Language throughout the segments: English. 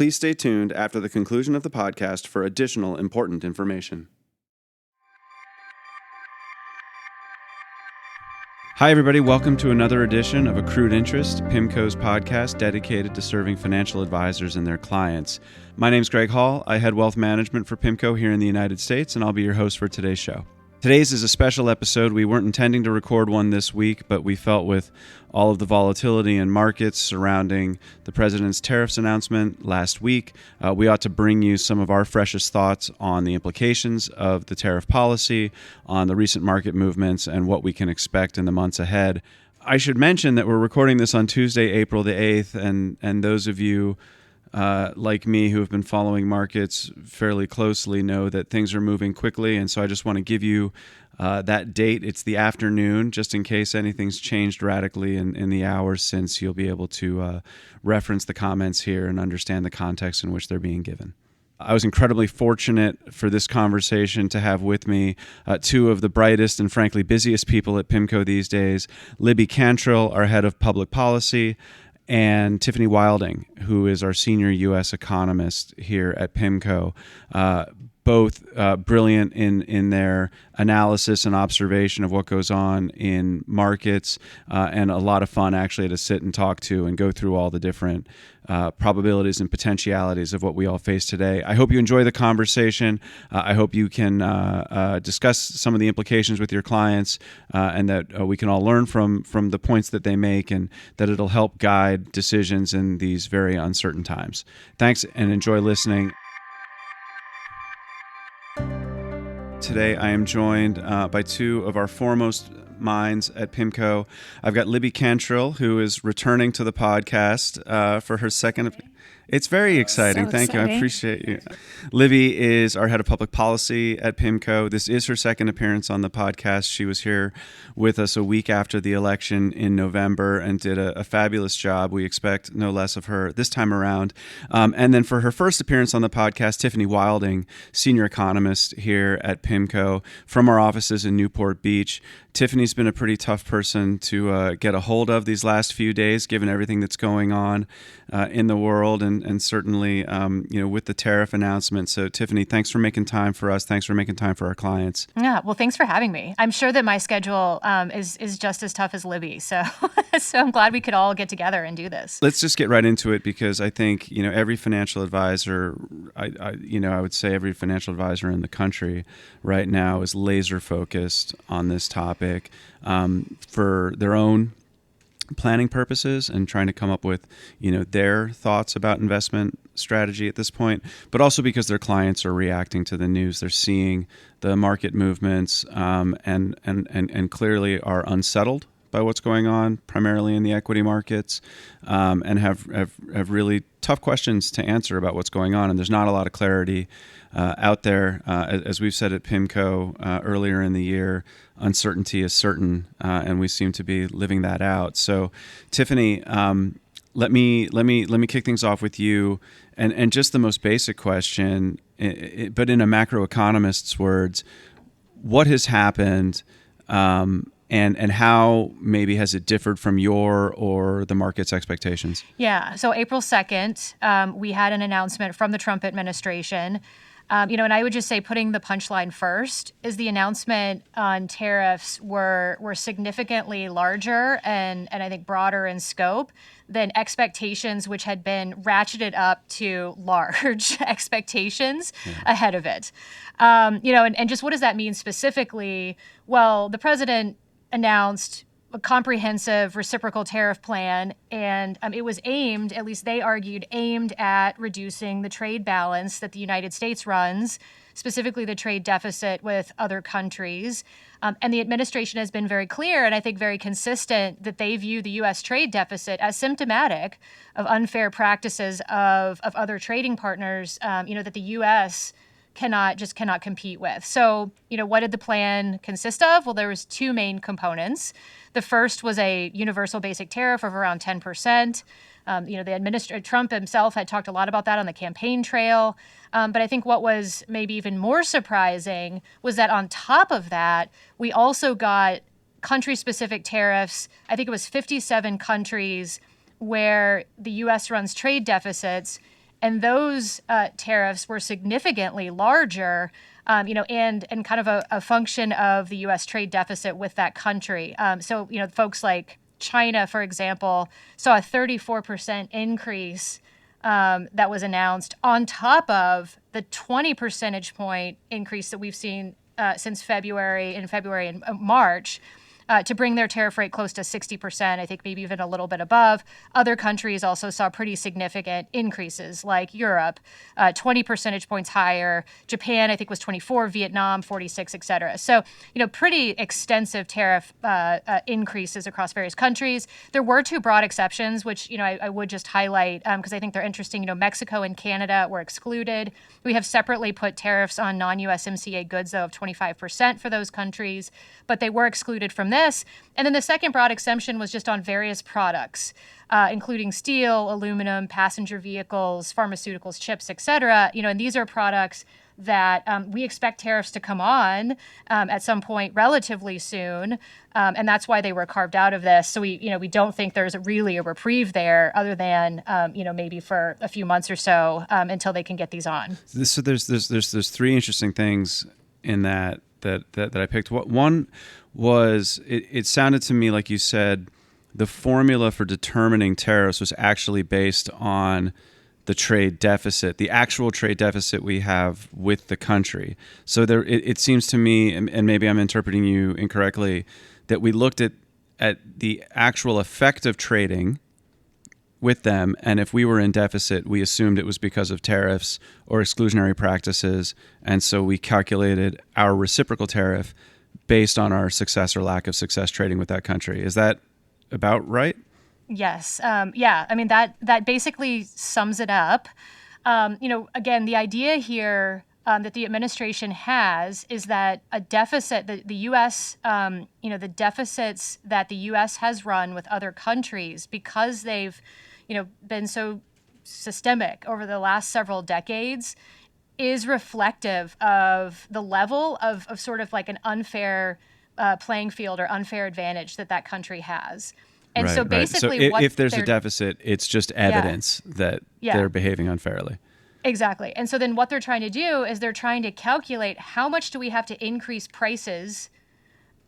Please stay tuned after the conclusion of the podcast for additional important information. Hi, everybody. Welcome to another edition of Accrued Interest, PIMCO's podcast dedicated to serving financial advisors and their clients. My name is Greg Hall. I head wealth management for PIMCO here in the United States, and I'll be your host for today's show. Today's is a special episode. We weren't intending to record one this week, but we felt with all of the volatility in markets surrounding the president's tariffs announcement last week, we ought to bring you some of our freshest thoughts on the implications of the tariff policy, on the recent market movements, and what we can expect in the months ahead. I should mention that we're recording this on Tuesday, April the 8th, and those of you like me who have been following markets fairly closely know that things are moving quickly, and so I just want to give you that date. It's the afternoon, just in case anything's changed radically in the hours since. You'll be able to reference the comments here and understand the context in which they're being given. I was incredibly fortunate for this conversation to have with me two of the brightest and frankly busiest people at PIMCO these days, Libby Cantrill, our head of public policy, and Tiffany Wilding, who is our senior U.S. economist here at PIMCO. Both brilliant in their analysis and observation of what goes on in markets, and a lot of fun actually to sit and talk to and go through all the different probabilities and potentialities of what we all face today. I hope you enjoy the conversation. I hope you can discuss some of the implications with your clients, and that we can all learn from the points that they make, and that it'll help guide decisions in these very uncertain times. Thanks, and enjoy listening. Today, I am joined by two of our foremost minds at PIMCO. I've got Libby Cantrill, who is returning to the podcast for her second. It's very exciting. Thank you. I appreciate you. Libby is our head of public policy at PIMCO. This is her second appearance on the podcast. She was here with us a week after the election in November and did a fabulous job. We expect no less of her this time around. And then for her first appearance on the podcast, Tiffany Wilding, senior economist here at PIMCO from our offices in Newport Beach. Tiffany's been a pretty tough person to get a hold of these last few days, given everything that's going on in the world, and certainly with the tariff announcement. So, Tiffany, thanks for making time for us. Thanks for making time for our clients. Yeah, well, thanks for having me. I'm sure that my schedule is just as tough as Libby. So, so I'm glad we could all get together and do this. Let's just get right into it, because I think every financial advisor, I would say every financial advisor in the country right now is laser focused on this topic. For their own planning purposes and trying to come up with, their thoughts about investment strategy at this point, but also because their clients are reacting to the news. They're seeing the market movements and clearly are unsettled by what's going on, primarily in the equity markets, and have really tough questions to answer about what's going on. And there's not a lot of clarity out there. As we've said at PIMCO earlier in the year, uncertainty is certain, and we seem to be living that out. So, Tiffany, let me kick things off with you, and just the most basic question, but in a macroeconomist's words, what has happened? And how maybe has it differed from your or the market's expectations? Yeah. So April 2nd, we had an announcement from the Trump administration. And I would just say, putting the punchline first, is the announcement on tariffs were significantly larger and I think broader in scope than expectations, which had been ratcheted up to large expectations ahead of it. And just what does that mean specifically? Well, the president announced a comprehensive reciprocal tariff plan, and it was aimed, at least they argued, aimed at reducing the trade balance that the United States runs, specifically the trade deficit with other countries. And the administration has been very clear, and I think very consistent, that they view the U.S. trade deficit as symptomatic of unfair practices of other trading partners, that the U.S. cannot compete with. So, what did the plan consist of? Well, there was two main components. The first was a universal basic tariff of around 10%. Trump himself had talked a lot about that on the campaign trail. But I think what was maybe even more surprising was that on top of that, we also got country-specific tariffs. I think it was 57 countries where the U.S. runs trade deficits, And those tariffs were significantly larger, and kind of a function of the U.S. trade deficit with that country. So, folks like China, for example, saw a 34% increase that was announced on top of the 20 percentage point increase that we've seen since February and March. To bring their tariff rate close to 60%, I think maybe even a little bit above. Other countries also saw pretty significant increases, like Europe, 20 percentage points higher. Japan, I think, was 24, Vietnam, 46, et cetera. So, pretty extensive tariff increases across various countries. There were two broad exceptions, which, I would just highlight because I think they're interesting. Mexico and Canada were excluded. We have separately put tariffs on non-USMCA goods, though, of 25% for those countries, but they were excluded from this. And then the second broad exemption was just on various products, including steel, aluminum, passenger vehicles, pharmaceuticals, chips, et cetera. And these are products that we expect tariffs to come on at some point relatively soon, and that's why they were carved out of this. So we don't think there's really a reprieve there, other than maybe for a few months or so until they can get these on. So there's three interesting things in that I picked. One was it sounded to me like you said the formula for determining tariffs was actually based on the trade deficit, the actual trade deficit we have with the country. So it seems to me, and maybe I'm interpreting you incorrectly, that we looked at the actual effect of trading with them, and if we were in deficit, we assumed it was because of tariffs or exclusionary practices, and so we calculated our reciprocal tariff based on our success or lack of success trading with that country. Is that about right? Yes. Yeah. I mean, that basically sums it up. Again, the idea here that the administration has is that a deficit, the U.S., the deficits that the U.S. has run with other countries, because they've, been so systemic over the last several decades, is reflective of the level of sort of like an unfair playing field or unfair advantage that country has. And right, so basically right. So if there's a deficit, it's just evidence that they're behaving unfairly. Exactly. And so then what they're trying to do is they're trying to calculate how much do we have to increase prices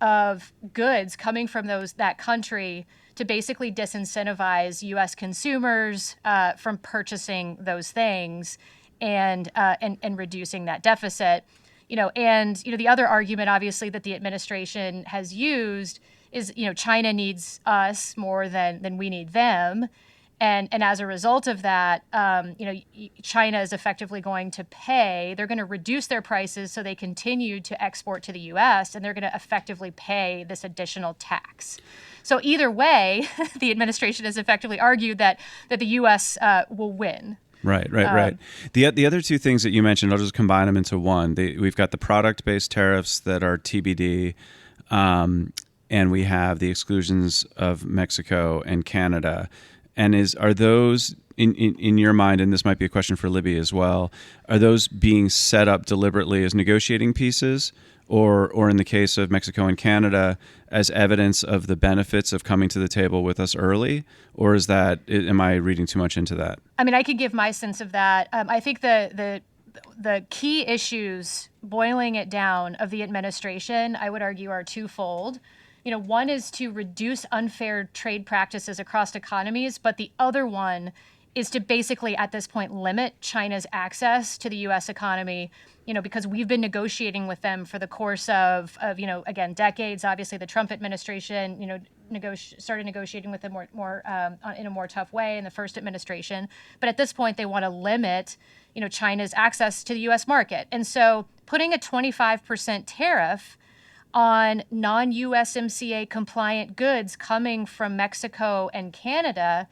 of goods coming from that country to basically disincentivize U.S. consumers from purchasing those things and reducing that deficit. The other argument, obviously, that the administration has used is, China needs us more than we need them. And as a result of that, China is effectively going to pay. They're going to reduce their prices so they continue to export to the U.S., and they're going to effectively pay this additional tax. So either way, the administration has effectively argued that the U.S. will win. Right. The other two things that you mentioned, I'll just combine them into one. We've got the product-based tariffs that are TBD, and we have the exclusions of Mexico and Canada. And are those, in your mind, and this might be a question for Libby as well, are those being set up deliberately as negotiating pieces, or in the case of Mexico and Canada, as evidence of the benefits of coming to the table with us early? Or am I reading too much into that? I mean, I could give my sense of that. I think the key issues, boiling it down, of the administration, I would argue, are twofold. One is to reduce unfair trade practices across economies, but the other one is to basically, at this point, limit China's access to the U.S. economy, because we've been negotiating with them for the course of again, decades. Obviously, the Trump administration, started negotiating with them more in a more tough way in the first administration. But at this point, they want to limit, China's access to the U.S. market. And so putting a 25% tariff on non-USMCA compliant goods coming from Mexico and Canada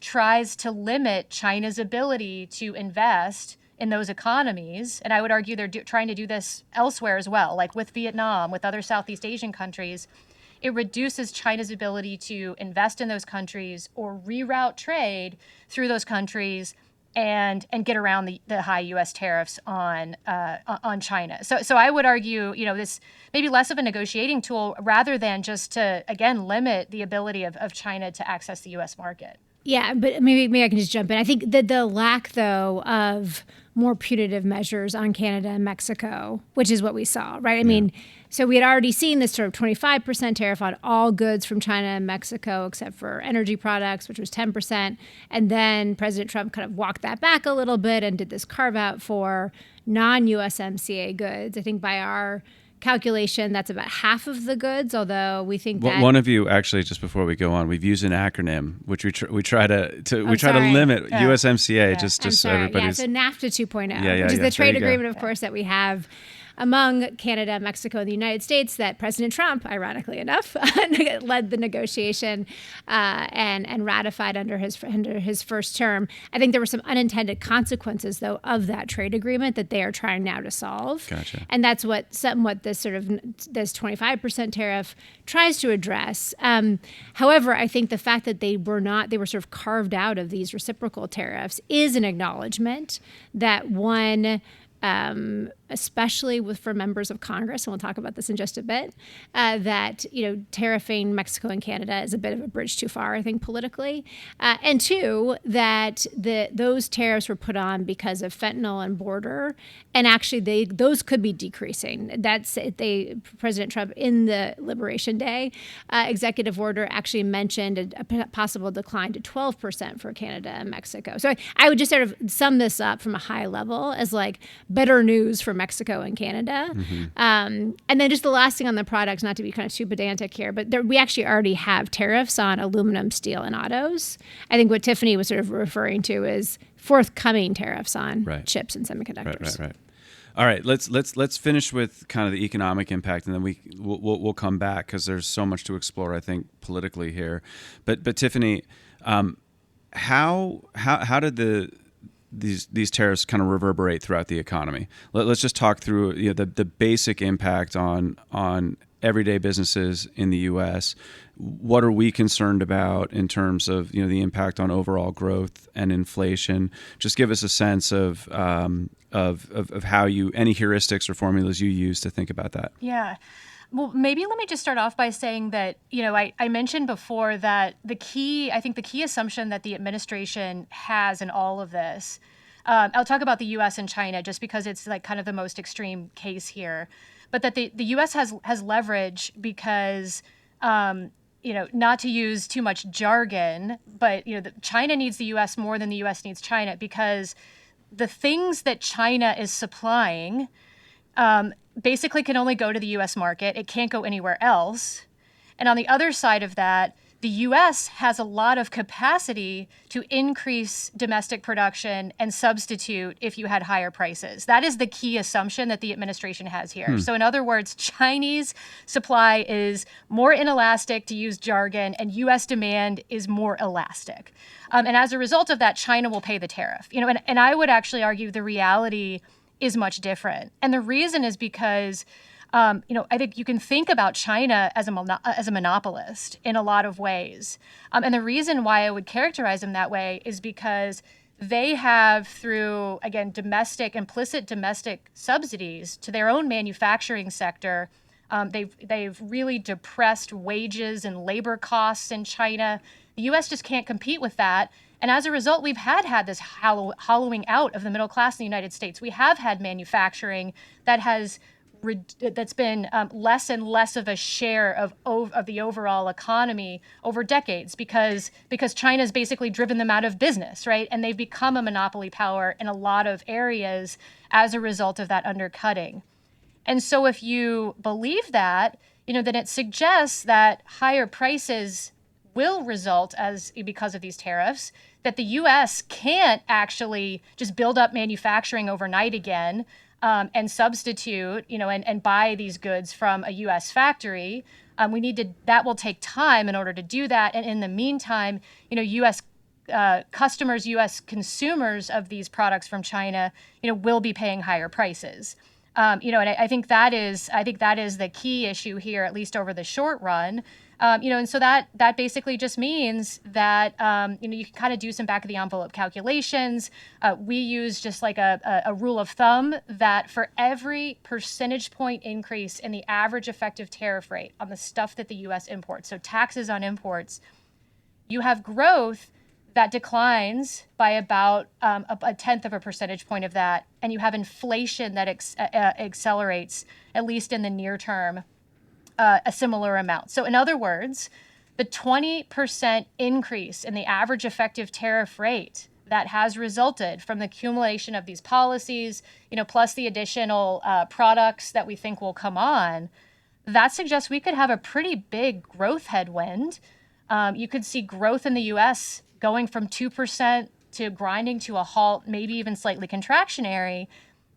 tries to limit China's ability to invest in those economies. And I would argue they're trying to do this elsewhere as well, like with Vietnam, with other Southeast Asian countries. It reduces China's ability to invest in those countries or reroute trade through those countries and get around the high U.S. tariffs on China. So I would argue, this may be less of a negotiating tool rather than just to, again, limit the ability of China to access the U.S. market. Yeah, but maybe I can just jump in. I think that the lack, though, of more punitive measures on Canada and Mexico, which is what we saw, right? I mean, so we had already seen this sort of 25% tariff on all goods from China and Mexico, except for energy products, which was 10%. And then President Trump kind of walked that back a little bit and did this carve out for non-USMCA goods. I think by our calculation, that's about half of the goods, although we think that one of you actually, just before we go on, we've used an acronym which we try to limit USMCA just so everybody's. So NAFTA 2.0, which is the trade agreement, of course, that we have among Canada, Mexico, and the United States that President Trump, ironically enough, led the negotiation and ratified under his first term. I think there were some unintended consequences, though, of that trade agreement that they are trying now to solve. Gotcha. And that's what this 25% tariff tries to address. However, I think the fact that they were sort of carved out of these reciprocal tariffs is an acknowledgement that especially for members of Congress, and we'll talk about this in just a bit, that tariffing Mexico and Canada is a bit of a bridge too far, I think, politically. And two, that those tariffs were put on because of fentanyl and border, and actually those could be decreasing. President Trump in the Liberation Day executive order actually mentioned a possible decline to 12% for Canada and Mexico. So I would just sort of sum this up from a high level as like better news for Mexico and Canada. Mm-hmm. And then just the last thing on the products, not to be kind of too pedantic here, but we actually already have tariffs on aluminum, steel, and autos. I think what Tiffany was sort of referring to is forthcoming tariffs on chips and semiconductors. Right. All right, let's finish with kind of the economic impact, and then we'll come back because there's so much to explore, I think, politically here. But Tiffany, how did these tariffs kind of reverberate throughout the economy? Let's just talk through the basic impact on everyday businesses in the U.S. What are we concerned about in terms of the impact on overall growth and inflation? Just give us a sense of how any heuristics or formulas you use to think about that. Yeah. Well, maybe let me just start off by saying that, I mentioned before that the key assumption that the administration has in all of this, I'll talk about the U.S. and China just because it's like kind of the most extreme case here, but that the U.S. has leverage because, not to use too much jargon, but, China needs the U.S. more than the U.S. needs China because the things that China is supplying basically can only go to the U.S. market. It can't go anywhere else. And on the other side of that, the U.S. has a lot of capacity to increase domestic production and substitute if you had higher prices. That is the key assumption that the administration has here. So in other words, Chinese supply is more inelastic, to use jargon, and U.S. demand is more elastic. And as a result of that, China will pay the tariff. And I would actually argue the reality is much different. And the reason is because, I think you can think about China as a monopolist in a lot of ways. And the reason why I would characterize them that way is because they have, through, again, implicit domestic subsidies to their own manufacturing sector, they've really depressed wages and labor costs in China. The U.S. just can't compete with that. And as a result, we've had this hollowing out of the middle class in the United States. We have had manufacturing that's been less and less of a share of the overall economy over decades because China's basically driven them out of business, right? And they've become a monopoly power in a lot of areas as a result of that undercutting. And so if you believe that, then it suggests that higher prices will result because of these tariffs, that the U.S. can't actually just build up manufacturing overnight again and substitute, and buy these goods from a U.S. factory. That will take time in order to do that. And in the meantime, U.S. Customers, U.S. consumers of these products from China, will be paying higher prices. And I think that is the key issue here, at least over the short run. And so that basically just means that, you can kind of do some back of the envelope calculations. We use just like a rule of thumb that for every percentage point increase in the average effective tariff rate on the stuff that the U.S. imports, so taxes on imports, you have growth that declines by about a tenth of a percentage point of that, and you have inflation that accelerates, at least in the near term, a similar amount. So in other words, the 20% increase in the average effective tariff rate that has resulted from the accumulation of these policies, plus the additional products that we think will come on, that suggests we could have a pretty big growth headwind. You could see growth in the U.S. going from 2% to grinding to a halt, maybe even slightly contractionary.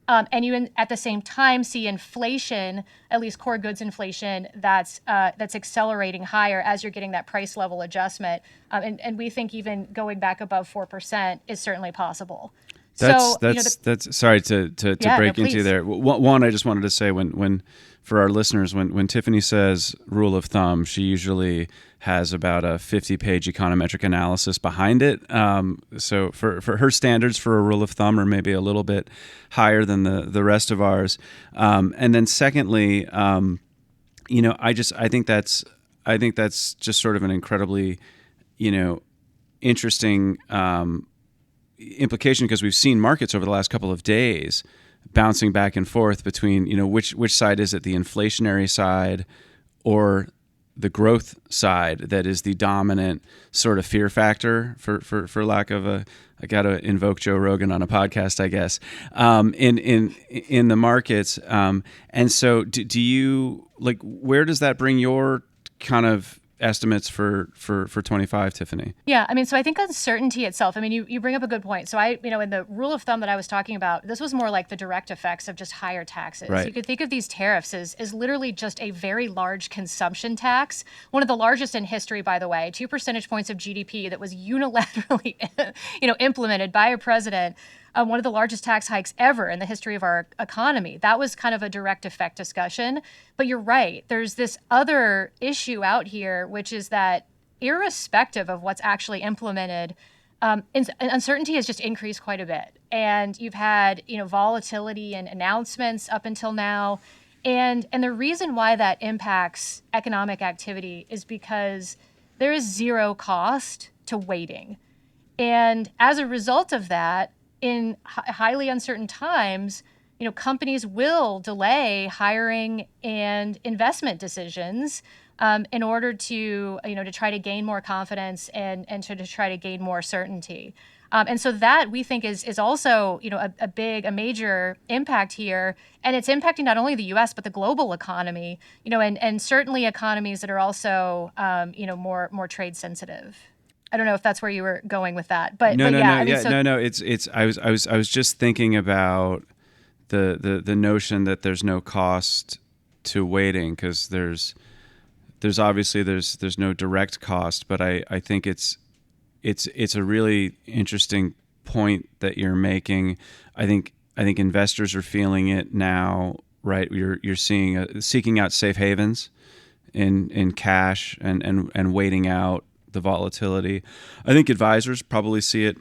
And you, at the same time, see inflation, at least core goods inflation, that's accelerating higher as you're getting that price level adjustment. And we think even going back above 4% is certainly possible. That's sorry to break into there. One, I just wanted to say when for our listeners, when Tiffany says rule of thumb, she usually has about a 50-page econometric analysis behind it. So for her standards for a rule of thumb are maybe a little bit higher than the rest of ours. And then secondly, I think that's just sort of an incredibly, interesting implication, because we've seen markets over the last couple of days bouncing back and forth between, which side is it, the inflationary side or the growth side that is the dominant sort of fear factor, for lack of I got to invoke Joe Rogan on a podcast, I guess, in the markets. And so do you, where does that bring your kind of estimates for 25, Tiffany? Yeah, so I think uncertainty itself, you bring up a good point. So in the rule of thumb that I was talking about, this was more like the direct effects of just higher taxes. Right. You could think of these tariffs as literally just a very large consumption tax, one of the largest in history, by the way, 2 percentage points of GDP that was unilaterally implemented by a president. One of the largest tax hikes ever in the history of our economy. That was kind of a direct effect discussion. But you're right. There's this other issue out here, which is that irrespective of what's actually implemented, uncertainty has just increased quite a bit. And you've had, volatility and announcements up until now. And the reason why that impacts economic activity is because there is zero cost to waiting. And as a result of that, in highly uncertain times, companies will delay hiring and investment decisions in order to try to gain more confidence and to try to gain more certainty. And so that we think is also a major impact here, and it's impacting not only the U.S. but the global economy, and certainly economies that are also more trade sensitive. I don't know if that's where you were going with that, but no. It's I was just thinking about the notion that there's no cost to waiting, because there's obviously there's no direct cost, but I think it's a really interesting point that you're making. I think investors are feeling it now, right? You're seeking out safe havens in cash and waiting out the volatility. I think advisors probably see it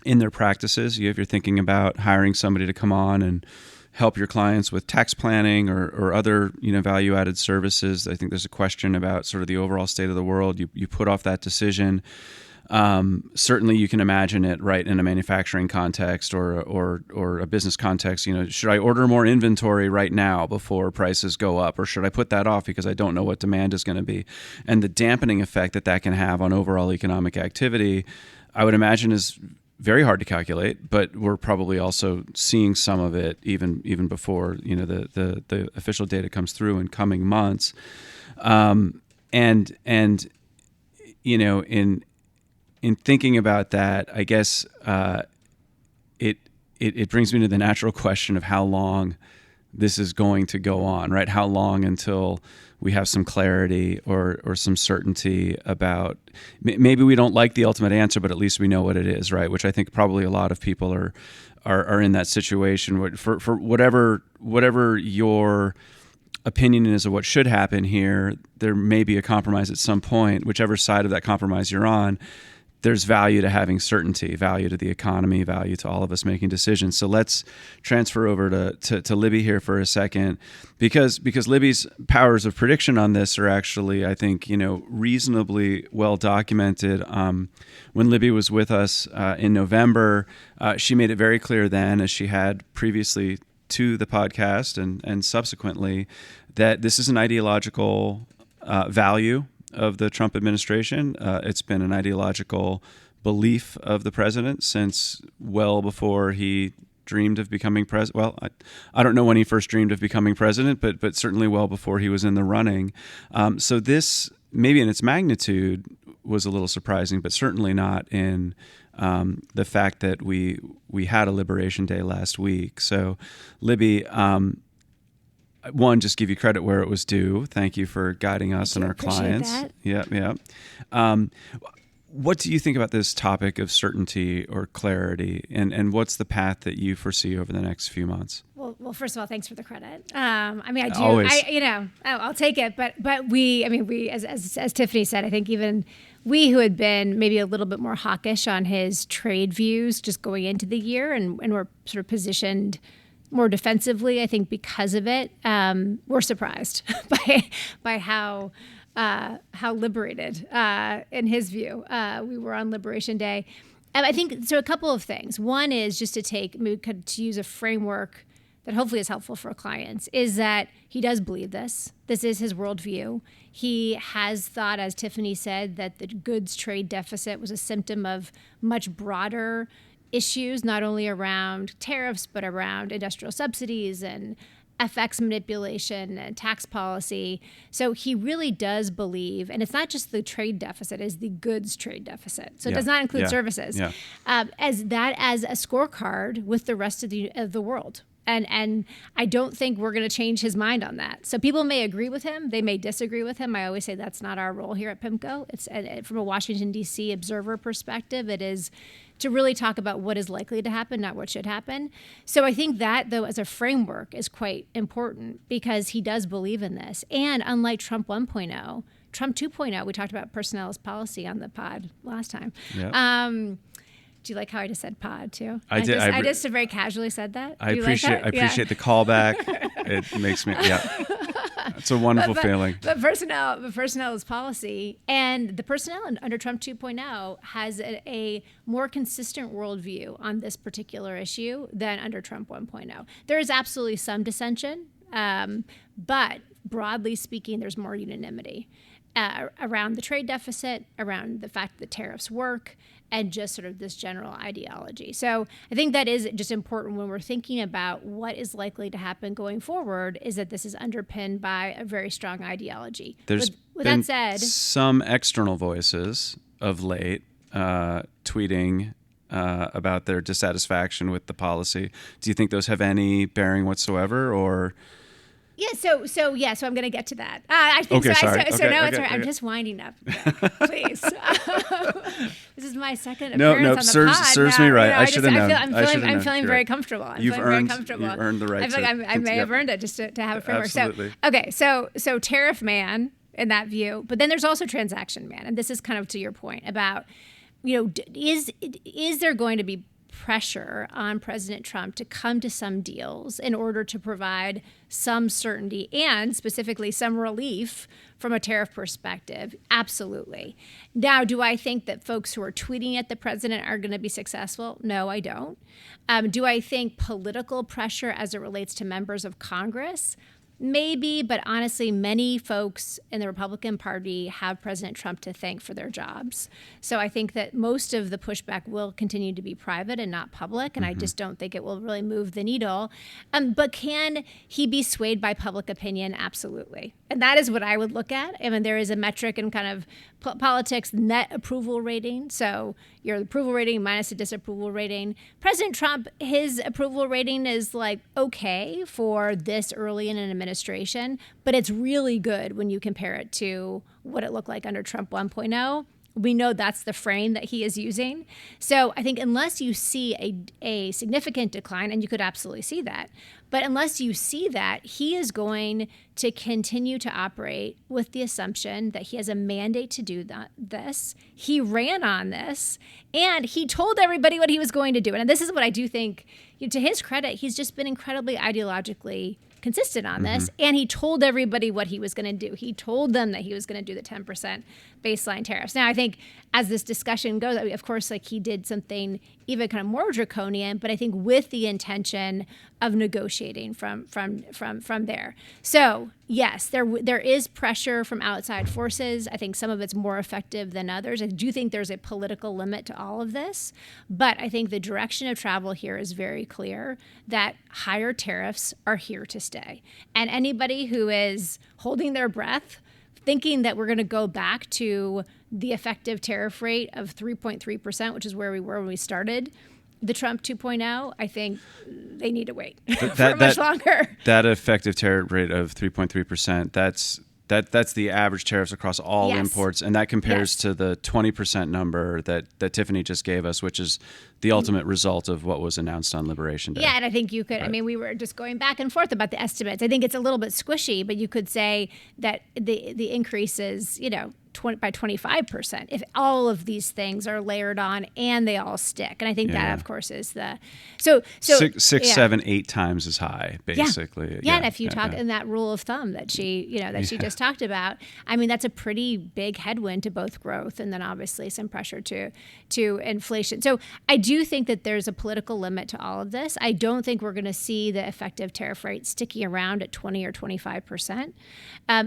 in their practices. If you're thinking about hiring somebody to come on and help your clients with tax planning or other value-added services, I think there's a question about sort of the overall state of the world. You put off that decision. Certainly you can imagine it, right, in a manufacturing context or a business context. Should I order more inventory right now before prices go up, or should I put that off because I don't know what demand is going to be? And the dampening effect that can have on overall economic activity, I would imagine, is very hard to calculate, but we're probably also seeing some of it even before the official data comes through in coming months. In thinking about that, I guess it brings me to the natural question of how long this is going to go on, right? How long until we have some clarity or some certainty about, maybe we don't like the ultimate answer, but at least we know what it is, right? Which I think probably a lot of people are in that situation. For whatever your opinion is of what should happen here, there may be a compromise at some point, whichever side of that compromise you're on. there's value to having certainty, value to the economy, value to all of us making decisions. So let's transfer over to Libby here for a second, because Libby's powers of prediction on this are actually, I think, reasonably well documented. When Libby was with us in November, she made it very clear then, as she had previously to the podcast and subsequently, that this is an ideological value of the Trump administration. It's been an ideological belief of the president since well before he dreamed of becoming president. Well, I don't know when he first dreamed of becoming president, but certainly well before he was in the running. So this, maybe in its magnitude, was a little surprising, but certainly not in the fact that we had a Liberation Day last week. So, Libby, one, just give you credit where it was due. Thank you for guiding us and our clients. That. Yeah. What do you think about this topic of certainty or clarity, and what's the path that you foresee over the next few months? Well, first of all, thanks for the credit. I mean, I do. Always. I'll take it. But we, as Tiffany said, I think even we who had been maybe a little bit more hawkish on his trade views just going into the year, and we're sort of positioned more defensively, I think, because of it, we're surprised by how liberated, in his view, we were on Liberation Day. And I think so. A couple of things. One is just to use a framework that hopefully is helpful for clients, is that he does believe this. This is his worldview. He has thought, as Tiffany said, that the goods trade deficit was a symptom of much broader issues, not only around tariffs, but around industrial subsidies and FX manipulation and tax policy. So he really does believe, and it's not just the trade deficit, it's the goods trade deficit. So it does not include services. As a scorecard with the rest of the world. And I don't think we're going to change his mind on that. So people may agree with him. They may disagree with him. I always say that's not our role here at PIMCO. It's from a Washington, D.C. observer perspective, it is to really talk about what is likely to happen, not what should happen. So I think that, though, as a framework is quite important because he does believe in this. And unlike Trump 1.0, Trump 2.0, we talked about personnel as policy on the pod last time. Yep. Do you like how I just said pod too? I did. I just very casually said that. I appreciate the callback. It makes me, it's a wonderful feeling. But personnel is policy, and the personnel under Trump 2.0 has a more consistent worldview on this particular issue than under Trump 1.0. There is absolutely some dissension, but broadly speaking, there's more unanimity around the trade deficit, around the fact that tariffs work, and just sort of this general ideology. So I think that is just important when we're thinking about what is likely to happen going forward, is that this is underpinned by a very strong ideology. There's with been that said, some external voices of late tweeting about their dissatisfaction with the policy. Do you think those have any bearing whatsoever, or? Yeah, so I'm going to get to that. I think okay, so. Sorry. So okay, no, okay, it's all right. okay. I'm just winding up. Please. This is my second appearance on the pod. Serves me right. I should have known. I'm feeling very comfortable. You've earned the right. I feel like I may have earned it just to have a framework. Absolutely. So tariff man in that view, but then there's also transaction man, and this is kind of to your point about, is there going to be pressure on President Trump to come to some deals in order to provide some certainty and specifically some relief from a tariff perspective? Absolutely. Now, do I think that folks who are tweeting at the president are going to be successful? No, I don't. Do I think political pressure as it relates to members of Congress? Maybe, but honestly, many folks in the Republican Party have President Trump to thank for their jobs. So I think that most of the pushback will continue to be private and not public, and I just don't think it will really move the needle. But can he be swayed by public opinion? Absolutely. And that is what I would look at. I mean, there is a metric in kind of politics, net approval rating. So your approval rating minus a disapproval rating. President Trump, his approval rating is like okay for this early in an administration, but it's really good when you compare it to what it looked like under Trump 1.0. We know that's the frame that he is using. So I think unless you see a significant decline, and you could absolutely see that, but unless you see that, he is going to continue to operate with the assumption that he has a mandate to do this. He ran on this, and he told everybody what he was going to do. And this is what I do think, to his credit, he's just been incredibly ideologically consistent on this, and he told everybody what he was going to do. He told them that he was going to do the 10% baseline tariffs. Now, I think as this discussion goes, of course, like he did something even kind of more draconian, but I think with the intention of negotiating from there. So yes, there is pressure from outside forces. I think some of it's more effective than others. I do think there's a political limit to all of this, but I think the direction of travel here is very clear that higher tariffs are here to stay. And anybody who is holding their breath, thinking that we're going to go back to the effective tariff rate of 3.3%, which is where we were when we started the Trump 2.0, I think they need to wait for much longer. That effective tariff rate of 3.3%, that's the average tariffs across all imports, and that compares to the 20% number that Tiffany just gave us, which is the ultimate result of what was announced on Liberation Day. Yeah, and I think you could, I mean, we were just going back and forth about the estimates. I think it's a little bit squishy, but you could say that the increase is, by 25% if all of these things are layered on and they all stick. And I think that, of course, is the so 6, 7, 8 times as high, basically. And if you talk in that rule of thumb that she she just talked about, I mean, that's a pretty big headwind to both growth and then obviously some pressure to inflation. So I do think that there's a political limit to all of this. I don't think we're going to see the effective tariff rate sticking around at 20 or 25%.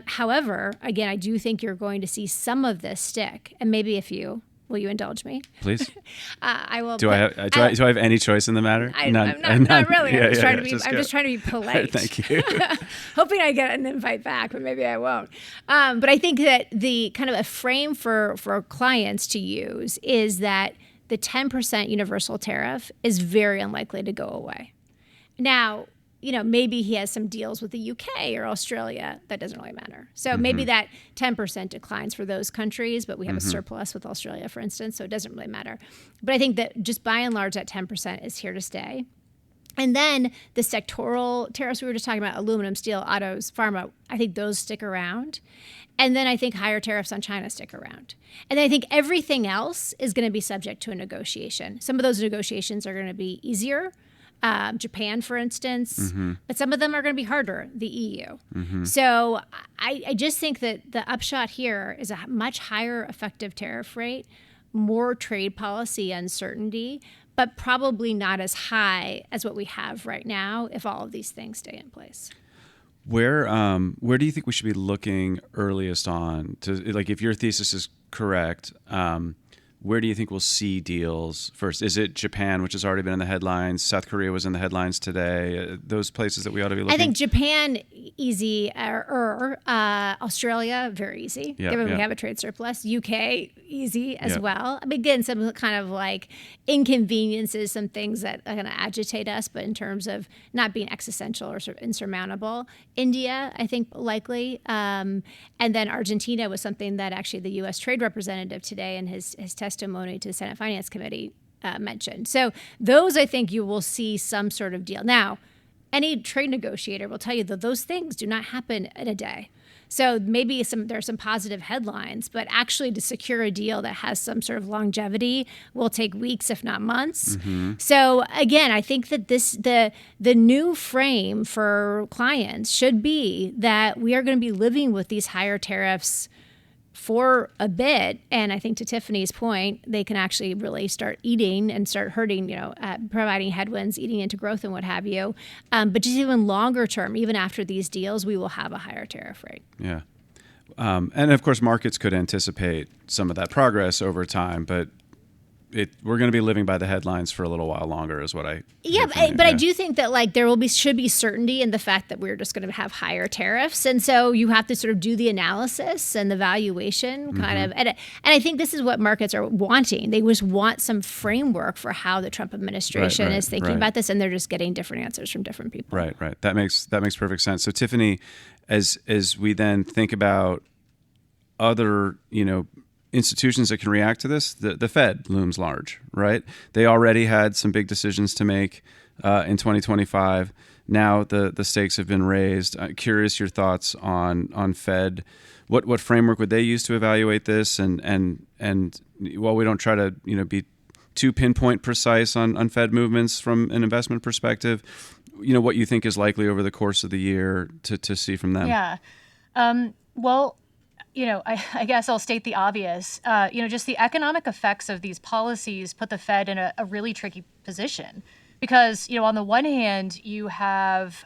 However, again, I do think you're going to see some of this stick, and maybe will you indulge me? Please. I will. Do I have any choice in the matter? Not really. I'm just trying to be polite. Thank you. Hoping I get an invite back, but maybe I won't. But I think that the kind of a frame for clients to use is that the 10% universal tariff is very unlikely to go away. Now, maybe he has some deals with the UK or Australia. That doesn't really matter. So maybe that 10% declines for those countries, but we have a surplus with Australia, for instance, so it doesn't really matter. But I think that just by and large, that 10% is here to stay. And then the sectoral tariffs we were just talking about, aluminum, steel, autos, pharma, I think those stick around. And then I think higher tariffs on China stick around. And I think everything else is going to be subject to a negotiation. Some of those negotiations are going to be easier. Japan, for instance, but some of them are going to be harder, the EU. So I just think that the upshot here is a much higher effective tariff rate, more trade policy uncertainty, but probably not as high as what we have right now if all of these things stay in place. Where do you think we should be looking earliest on to, like, if your thesis is correct, where do you think we'll see deals first? Is it Japan, which has already been in the headlines? South Korea was in the headlines today. Those places that we ought to be looking? I think Japan, easy. Australia, very easy, given we have a trade surplus. UK, easy as well. I mean, again, some kind of like inconveniences, some things that are going to agitate us, but in terms of not being existential or sort of insurmountable. India, I think, likely. And then Argentina was something that actually the U.S. Trade Representative today in his testimony to the Senate Finance Committee mentioned. So those, I think, you will see some sort of deal. Now, any trade negotiator will tell you that those things do not happen in a day. So maybe there are some positive headlines, but actually to secure a deal that has some sort of longevity will take weeks, if not months. So again, I think that the new frame for clients should be that we are going to be living with these higher tariffs for a bit. And I think to Tiffany's point, they can actually really start eating and start hurting, providing headwinds, eating into growth and what have you. But just even longer term, even after these deals, we will have a higher tariff rate. Yeah. And of course, markets could anticipate some of that progress over time, but we're going to be living by the headlines for a little while longer is what I I do think that should be certainty in the fact that we're just going to have higher tariffs, and so you have to sort of do the analysis and the valuation kind of, and I think this is what markets are wanting. They just want some framework for how the Trump administration is thinking about this, and they're just getting different answers from different people. Right. That makes perfect sense. So Tiffany, as we then think about other institutions that can react to this, the Fed looms large, right? They already had some big decisions to make in 2025. Now the stakes have been raised. Curious your thoughts on Fed. What framework would they use to evaluate this? And while we don't try to be too pinpoint precise on Fed movements from an investment perspective, what you think is likely over the course of the year to see from them. Yeah. Well, I guess I'll state the obvious. Just the economic effects of these policies put the Fed in a really tricky position because, on the one hand, you have,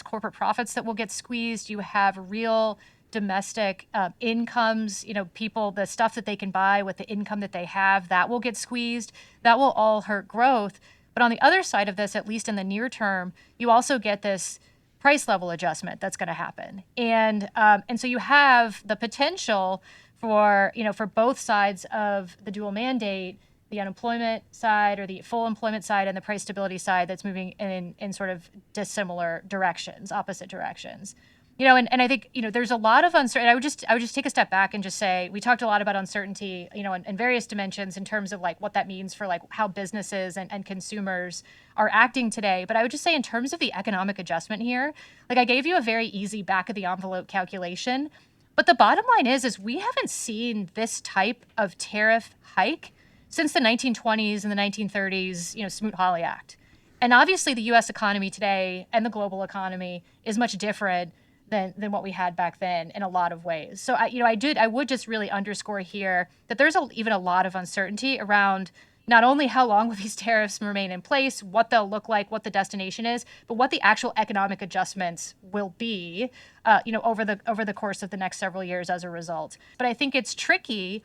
corporate profits that will get squeezed. You have real domestic incomes, people, the stuff that they can buy with the income that they have, that will get squeezed. That will all hurt growth. But on the other side of this, at least in the near term, you also get this price level adjustment that's going to happen. And so you have the potential for both sides of the dual mandate, the unemployment side or the full employment side and the price stability side that's moving in sort of dissimilar directions, opposite directions. And I think, there's a lot of uncertainty. I would just take a step back and just say, we talked a lot about uncertainty, in various dimensions in terms of like what that means for like how businesses and consumers are acting today. But I would just say in terms of the economic adjustment here, like I gave you a very easy back of the envelope calculation. But the bottom line is we haven't seen this type of tariff hike since the 1920s and the 1930s, Smoot-Hawley Act. And obviously the U.S. economy today and the global economy is much different than what we had back then in a lot of ways. So I would just really underscore here that there's even a lot of uncertainty around not only how long will these tariffs remain in place, what they'll look like, what the destination is, but what the actual economic adjustments will be, over the course of the next several years as a result. But I think it's tricky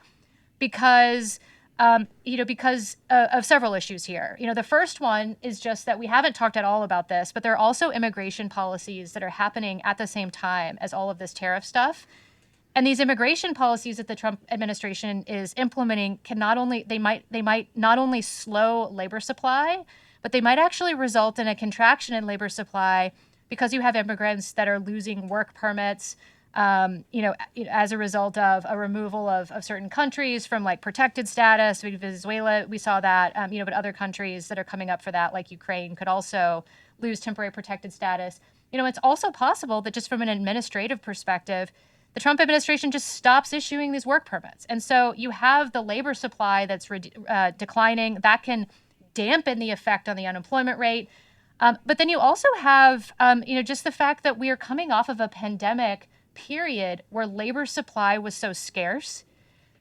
because of several issues here. The first one is just that we haven't talked at all about this, but there are also immigration policies that are happening at the same time as all of this tariff stuff. And these immigration policies that the Trump administration is implementing might not only slow labor supply, but they might actually result in a contraction in labor supply because you have immigrants that are losing work permits, as a result of a removal of certain countries from like protected status. Venezuela, we saw that, but other countries that are coming up for that, like Ukraine, could also lose temporary protected status. It's also possible that just from an administrative perspective, the Trump administration just stops issuing these work permits. And so you have the labor supply that's declining. That can dampen the effect on the unemployment rate. But then you also have, just the fact that we are coming off of a pandemic period where labor supply was so scarce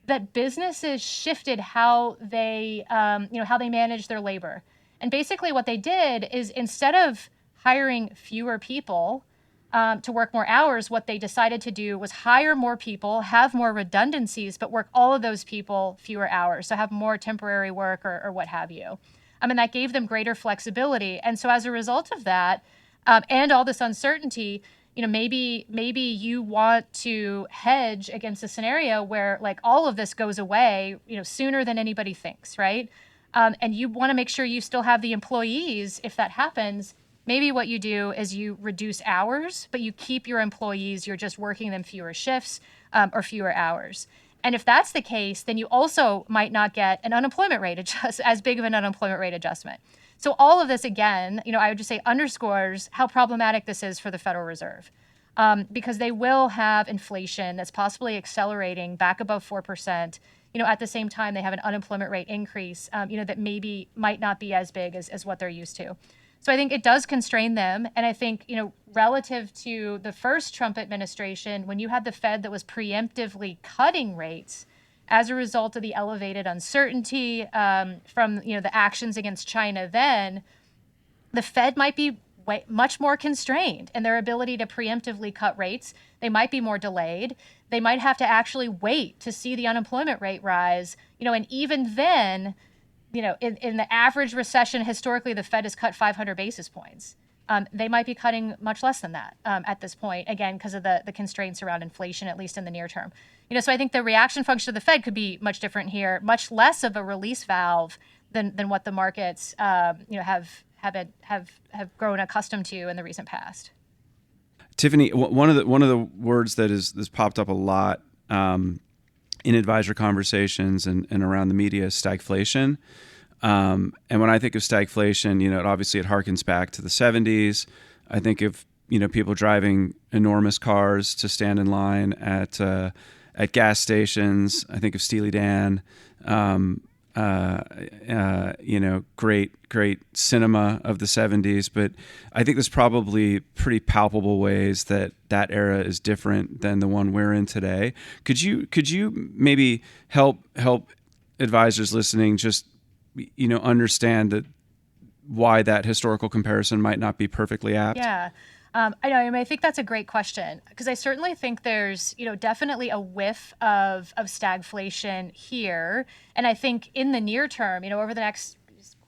that businesses shifted how they manage their labor. And basically what they did is instead of hiring fewer people to work more hours, what they decided to do was hire more people, have more redundancies, but work all of those people fewer hours. So have more temporary work or what have you. That gave them greater flexibility. And so as a result of that, and all this uncertainty, maybe you want to hedge against a scenario where like all of this goes away, sooner than anybody thinks, right? And you want to make sure you still have the employees if that happens. Maybe what you do is you reduce hours, but you keep your employees, you're just working them fewer shifts or fewer hours. And if that's the case, then you also might not get an unemployment rate as big of an unemployment rate adjustment. So all of this, again, I would just say underscores how problematic this is for the Federal Reserve, because they will have inflation that's possibly accelerating back above 4%. At the same time, they have an unemployment rate increase, that maybe might not be as big as what they're used to. So I think it does constrain them. And I think, relative to the first Trump administration, when you had the Fed that was preemptively cutting rates as a result of the elevated uncertainty from the actions against China, then the Fed might be much more constrained in their ability to preemptively cut rates. They might be more delayed. They might have to actually wait to see the unemployment rate rise. And even then, in the average recession, historically, the Fed has cut 500 basis points. They might be cutting much less than that at this point, again, because of the constraints around inflation, at least in the near term. So I think the reaction function of the Fed could be much different here, much less of a release valve than what the markets have grown accustomed to in the recent past. Tiffany, one of the words that is popped up a lot in advisor conversations and around the media is stagflation. And when I think of stagflation, it harkens back to the 70s. I think of, people driving enormous cars to stand in line at gas stations. I think of Steely Dan, great cinema of the 70s. But I think there's probably pretty palpable ways that era is different than the one we're in today. Could you maybe help advisors listening just understand that why that historical comparison might not be perfectly apt? Yeah. I think that's a great question, because I certainly think there's, definitely a whiff of stagflation here. And I think in the near term, over the next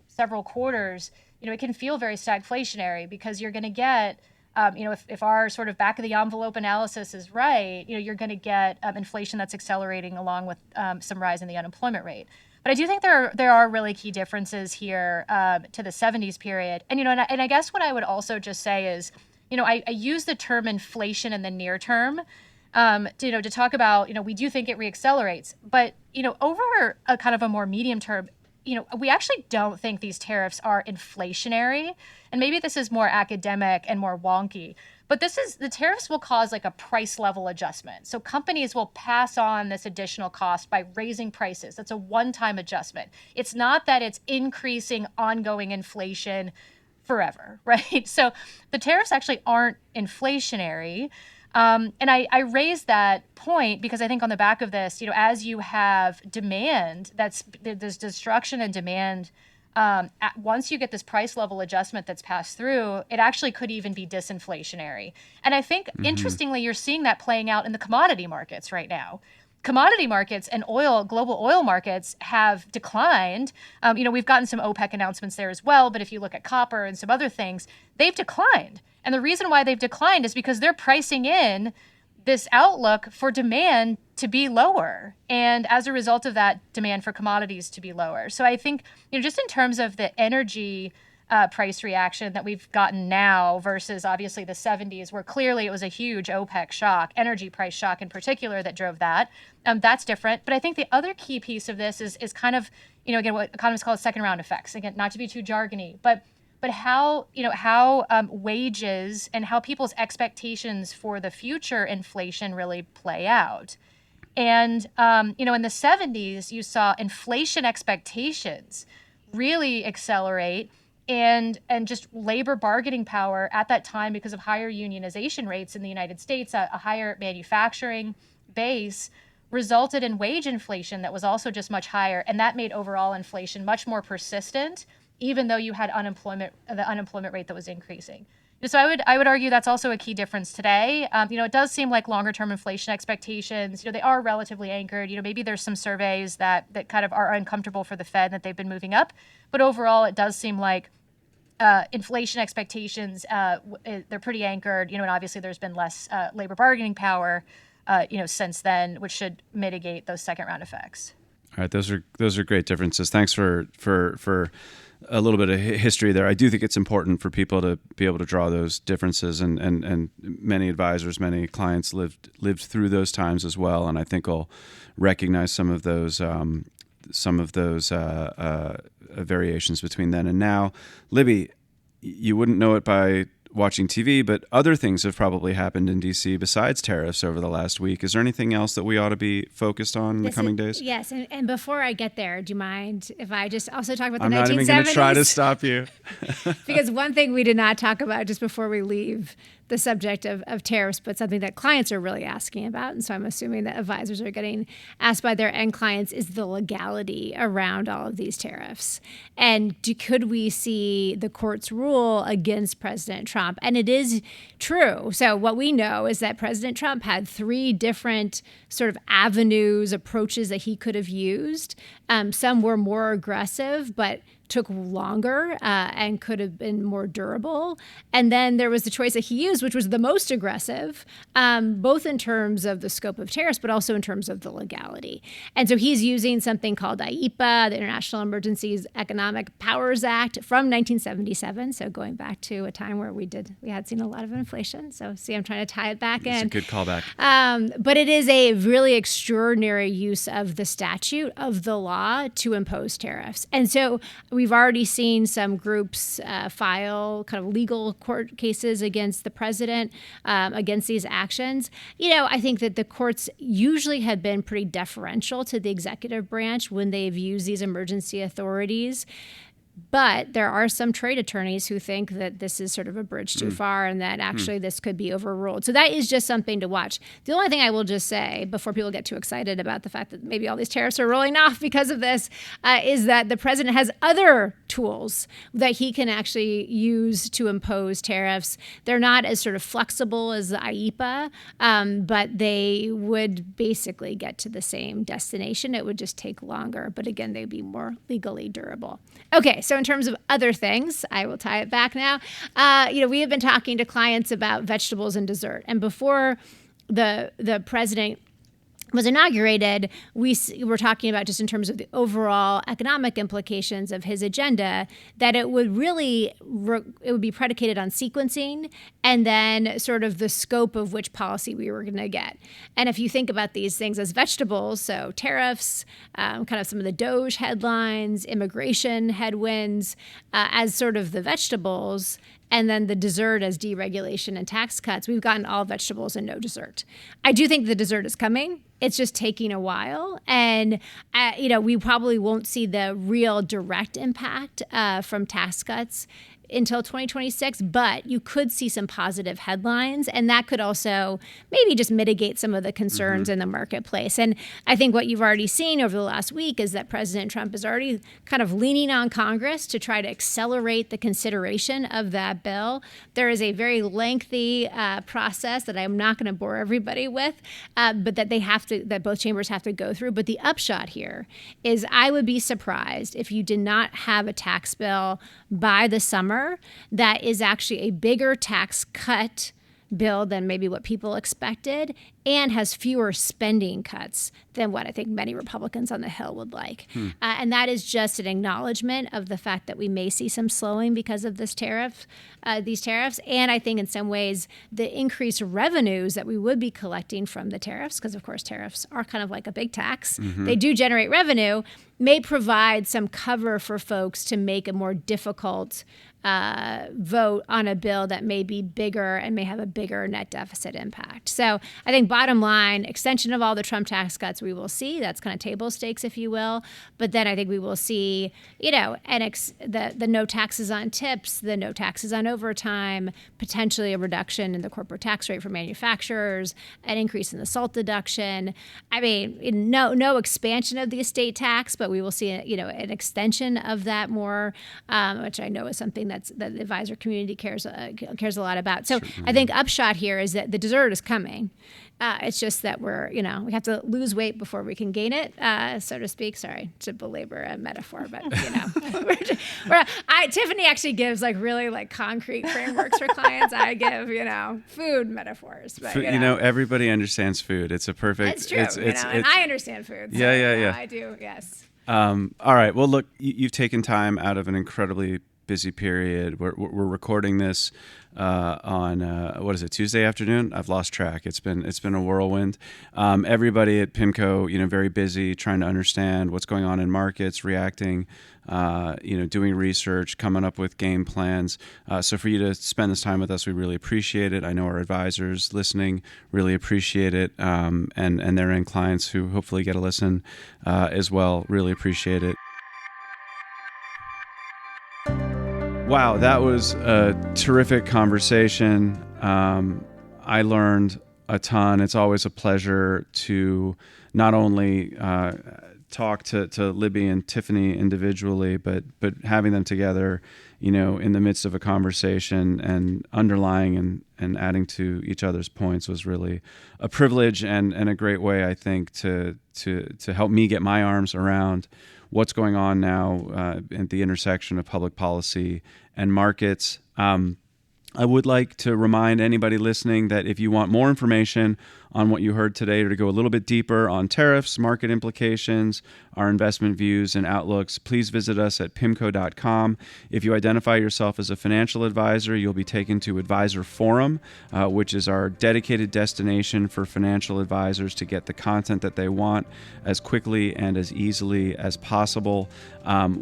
several quarters, it can feel very stagflationary, because you're going to get, if our sort of back of the envelope analysis is right, you're going to get inflation that's accelerating along with some rise in the unemployment rate. But I do think there are really key differences here to the 70s period. And, and I guess what I would also just say is, I use the term inflation in the near term to talk about, we do think it reaccelerates. But, over a kind of a more medium term, we actually don't think these tariffs are inflationary. And maybe this is more academic and more wonky. But the tariffs will cause like a price level adjustment. So companies will pass on this additional cost by raising prices. That's a one-time adjustment. It's not that it's increasing ongoing inflation forever, right? So the tariffs actually aren't inflationary. And I raise that point because I think on the back of this, as you have demand, there's destruction and demand. Once you get this price level adjustment that's passed through, it actually could even be disinflationary. And I think, interestingly, you're seeing that playing out in the commodity markets right now. Commodity markets and global oil markets have declined. We've gotten some OPEC announcements there as well, but if you look at copper and some other things, they've declined. And the reason why they've declined is because they're pricing in this outlook for demand to be lower. And as a result of that, demand for commodities to be lower. So I think, just in terms of the energy price reaction that we've gotten now versus obviously the 70s, where clearly it was a huge OPEC shock, energy price shock in particular, that drove that. That's different. But I think the other key piece of this is kind of, again, what economists call second round effects. Again, not to be too jargony, but how wages and how people's expectations for the future inflation really play out. And, in the 70s, you saw inflation expectations really accelerate, and just labor bargaining power at that time, because of higher unionization rates in the United States, a higher manufacturing base, resulted in wage inflation that was also just much higher. And that made overall inflation much more persistent, even though you had the unemployment rate that was increasing. So I would argue that's also a key difference today. It does seem like longer term inflation expectations, they are relatively anchored. Maybe there's some surveys that kind of are uncomfortable for the Fed that they've been moving up. But overall, it does seem like inflation expectations, they're pretty anchored, and obviously there's been less labor bargaining power, since then, which should mitigate those second round effects. All right, those are great differences. Thanks for a little bit of history there. I do think it's important for people to be able to draw those differences, and many advisors, many clients lived through those times as well, and I think will recognize some of those variations between then and now. Libby, you wouldn't know it by watching TV, but other things have probably happened in D.C. besides tariffs over the last week. Is there anything else that we ought to be focused on in the coming days? Yes, and before I get there, do you mind if I just also talk about the 1970s? I'm not even going to try to stop you. Because one thing we did not talk about just before we leave the subject of tariffs, but something that clients are really asking about, and so I'm assuming that advisors are getting asked by their end clients, is the legality around all of these tariffs. And could we see the courts rule against President Trump? And it is true. So what we know is that President Trump had 3 different sort of avenues, approaches that he could have used. Some were more aggressive, but took longer and could have been more durable. And then there was the choice that he used, which was the most aggressive, both in terms of the scope of tariffs, but also in terms of the legality. And so he's using something called IEEPA, the International Emergencies Economic Powers Act from 1977. So going back to a time where we had seen a lot of inflation. So see, I'm trying to tie it back in. It's a good callback. But it is a really extraordinary use of the statute, of the law, to impose tariffs. And so we've already seen some groups file kind of legal court cases against the president, against these actions. I think that the courts usually have been pretty deferential to the executive branch when they've used these emergency authorities. But there are some trade attorneys who think that this is sort of a bridge too far and that actually this could be overruled. So that is just something to watch. The only thing I will just say before people get too excited about the fact that maybe all these tariffs are rolling off because of this is that the president has other tools that he can actually use to impose tariffs. They're not as sort of flexible as the IEEPA, but they would basically get to the same destination. It would just take longer. But again, they'd be more legally durable. Okay. So in terms of other things, I will tie it back now. We have been talking to clients about vegetables and dessert. And before the president was inaugurated, we were talking about just in terms of the overall economic implications of his agenda, that it would really, it would be predicated on sequencing and then sort of the scope of which policy we were going to get. And if you think about these things as vegetables, so tariffs, kind of some of the DOGE headlines, immigration headwinds, as sort of the vegetables, and then the dessert as deregulation and tax cuts, we've gotten all vegetables and no dessert. I do think the dessert is coming. It's just taking a while. And, we probably won't see the real direct impact from tax cuts until 2026, but you could see some positive headlines, and that could also maybe just mitigate some of the concerns in the marketplace. And I think what you've already seen over the last week is that President Trump is already kind of leaning on Congress to try to accelerate the consideration of that bill. There is a very lengthy process that I'm not going to bore everybody with, but that both chambers have to go through. But the upshot here is I would be surprised if you did not have a tax bill by the summer that is actually a bigger tax cut bill than maybe what people expected and has fewer spending cuts than what I think many Republicans on the Hill would like. And that is just an acknowledgement of the fact that we may see some slowing because of these tariffs. And I think in some ways the increased revenues that we would be collecting from the tariffs, because of course tariffs are kind of like a big tax, they do generate revenue, may provide some cover for folks to make a more difficult vote on a bill that may be bigger and may have a bigger net deficit impact. So I think bottom line, extension of all the Trump tax cuts we will see. That's kind of table stakes, if you will. But then I think we will see, the no taxes on tips, the no taxes on overtime, potentially a reduction in the corporate tax rate for manufacturers, an increase in the SALT deduction. I mean, no expansion of the estate tax, but we will see, an extension of that more, which I know is something that the advisor community cares a lot about. So I think upshot here is that the dessert is coming. It's just that we have to lose weight before we can gain it, so to speak. Sorry to belabor a metaphor, but Tiffany actually gives really concrete frameworks for clients. I give food metaphors. But, everybody understands food. It's a perfect. It's true. And I understand food. So, yeah. I do. Yes. All right. Well, look, you've taken time out of an incredibly busy period. We're recording this on what is it, Tuesday afternoon? I've lost track. It's been a whirlwind. Everybody at PIMCO, very busy trying to understand what's going on in markets, reacting, doing research, coming up with game plans. So for you to spend this time with us, we really appreciate it. I know our advisors listening really appreciate it, and their end clients who hopefully get a listen as well really appreciate it. Wow, that was a terrific conversation. I learned a ton. It's always a pleasure to not only talk to Libby and Tiffany individually, but having them together, in the midst of a conversation and underlying and adding to each other's points was really a privilege and a great way, I think, to help me get my arms around what's going on now at the intersection of public policy and markets. I would like to remind anybody listening that if you want more information on what you heard today, or to go a little bit deeper on tariffs, market implications, our investment views and outlooks, please visit us at PIMCO.com. If you identify yourself as a financial advisor, you'll be taken to Advisor Forum, which is our dedicated destination for financial advisors to get the content that they want as quickly and as easily as possible.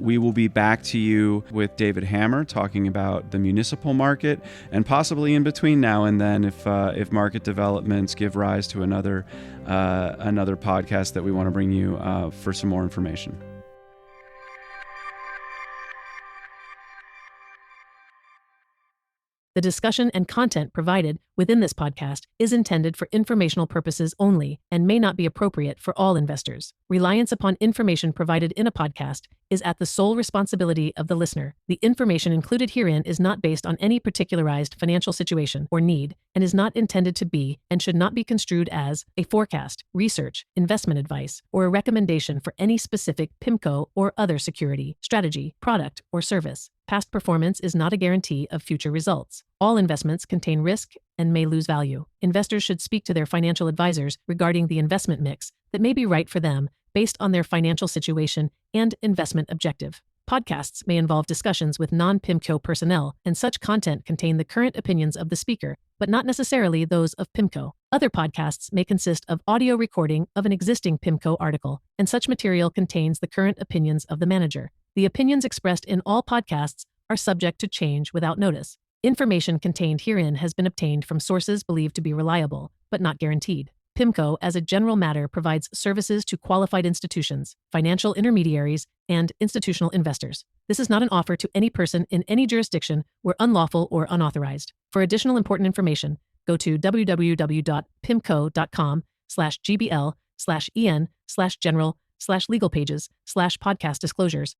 We will be back to you with David Hammer talking about the municipal market, and possibly in between now and then, if market developments give rise to another podcast that we want to bring you for some more information. The discussion and content provided within this podcast is intended for informational purposes only and may not be appropriate for all investors. Reliance upon information provided in a podcast is at the sole responsibility of the listener. The information included herein is not based on any particularized financial situation or need and is not intended to be and should not be construed as a forecast, research, investment advice, or a recommendation for any specific PIMCO or other security, strategy, product, or service. Past performance is not a guarantee of future results. All investments contain risk and may lose value. Investors should speak to their financial advisors regarding the investment mix that may be right for them based on their financial situation and investment objective. Podcasts may involve discussions with non-PIMCO personnel, and such content contain the current opinions of the speaker, but not necessarily those of PIMCO. Other podcasts may consist of audio recording of an existing PIMCO article, and such material contains the current opinions of the manager. The opinions expressed in all podcasts are subject to change without notice. Information contained herein has been obtained from sources believed to be reliable, but not guaranteed. PIMCO, as a general matter, provides services to qualified institutions, financial intermediaries, and institutional investors. This is not an offer to any person in any jurisdiction where unlawful or unauthorized. For additional important information, go to www.pimco.com/gbl/en/general/legal pages/podcast disclosures